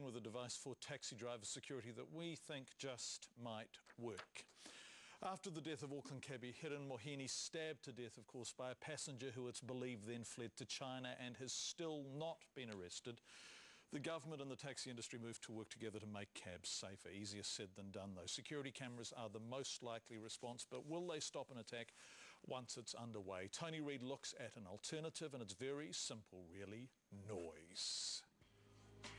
begin with a device for taxi driver security that we think just might work. After the death of Auckland cabbie Hiran Mohini, stabbed to death, of course, by a passenger who it's believed then fled to China and has still not been arrested, the government and the taxi industry moved to work together to make cabs safer. Easier said than done, though. Security cameras are the most likely response, but will they stop an attack once it's underway? Tony Reid looks at an alternative, and it's very simple, really: noise.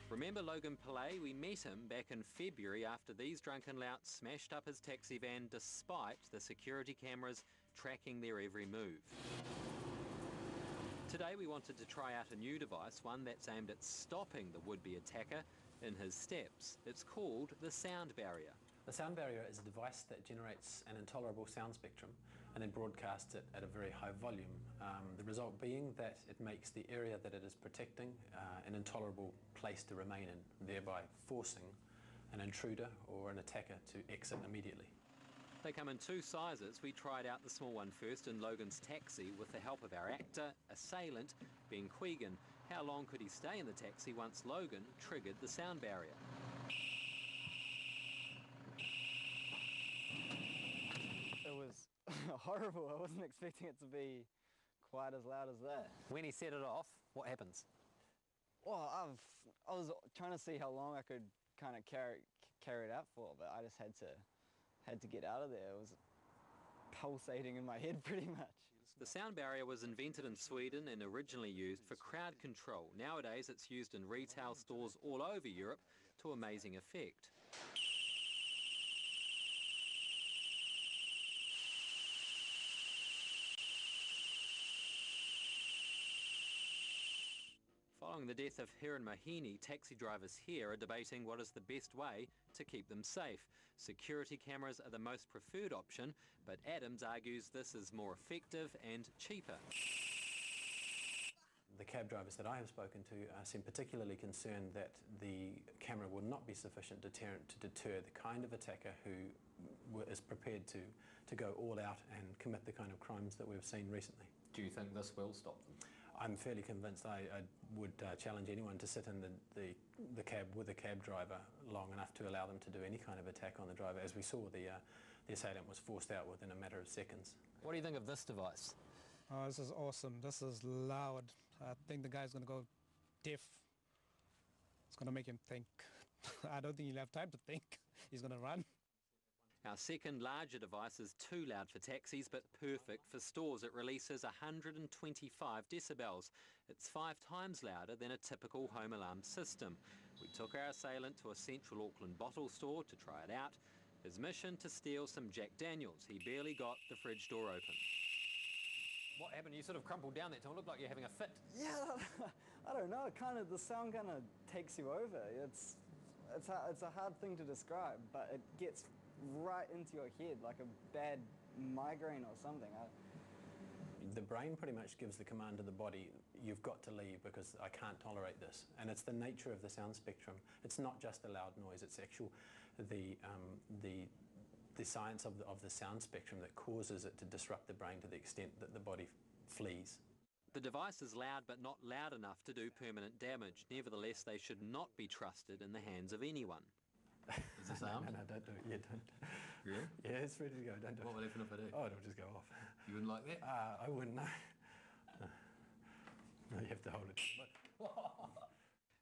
Remember Logan Pillay? We met him back in February after these drunken louts smashed up his taxi van despite the security cameras tracking their every move. Today we wanted to try out a new device, one that's aimed at stopping the would-be attacker in his steps. It's called the sound barrier. The sound barrier is a device that generates an intolerable sound spectrum and then broadcasts it at a very high volume. The result being that it makes the area that it is protecting an intolerable place to remain in, thereby forcing an intruder or an attacker to exit immediately. They come in two sizes. We tried out the small one first in Logan's taxi with the help of our actor, assailant, Ben Quegan. How long could he stay in the taxi once Logan triggered the sound barrier? It was horrible. I wasn't expecting it to be quite as loud as that. When he set it off, what happens? Well, I was trying to see how long I could kind of carry it out for, but I just had to get out of there. It was pulsating in my head pretty much. The sound barrier was invented in Sweden and originally used for crowd control. Nowadays it's used in retail stores all over Europe to amazing effect. Following the death of Hiran Mohini, taxi drivers here are debating what is the best way to keep them safe. Security cameras are the most preferred option, but Adams argues this is more effective and cheaper. The cab drivers that I have spoken to seem particularly concerned that the camera will not be sufficient deterrent to deter the kind of attacker who is prepared to go all out and commit the kind of crimes that we've seen recently. Do you think this will stop them? I'm fairly convinced. I would challenge anyone to sit in the cab with a cab driver long enough to allow them to do any kind of attack on the driver. As we saw, the assailant was forced out within a matter of seconds. What do you think of this device? Oh, this is awesome. This is loud. I think the guy's going to go deaf. It's going to make him think. I don't think he'll have time to think. He's going to run. Our second larger device is too loud for taxis but perfect for stores. It releases 125 decibels. It's 5 times louder than a typical home alarm system. We took our assailant to a central Auckland bottle store to try it out. His mission: to steal some Jack Daniels. He barely got the fridge door open. What happened? You sort of crumpled down that time. It looked like you're having a fit. Yeah, I don't know. The sound kind of takes you over. It's a hard thing to describe, but it gets right into your head like a bad migraine or something. The brain pretty much gives the command to the body, you've got to leave because I can't tolerate this. And it's the nature of the sound spectrum. It's not just a loud noise, it's actual the science of the sound spectrum that causes it to disrupt the brain to the extent that the body flees. The device is loud but not loud enough to do permanent damage. Nevertheless, they should not be trusted in the hands of anyone. Is this armed? No, don't do it. Yeah, don't. Really? Yeah, it's ready to go. Don't do it. What would happen if I do? Oh, it'll just go off. You wouldn't like that? I wouldn't, no. No, you have to hold it.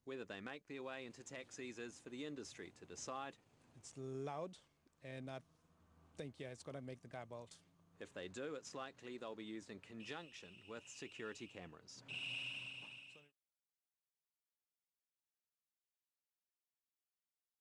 Whether they make their way into taxis is for the industry to decide. It's loud, and I think, yeah, it's going to make the guy bolt. If they do, it's likely they'll be used in conjunction with security cameras.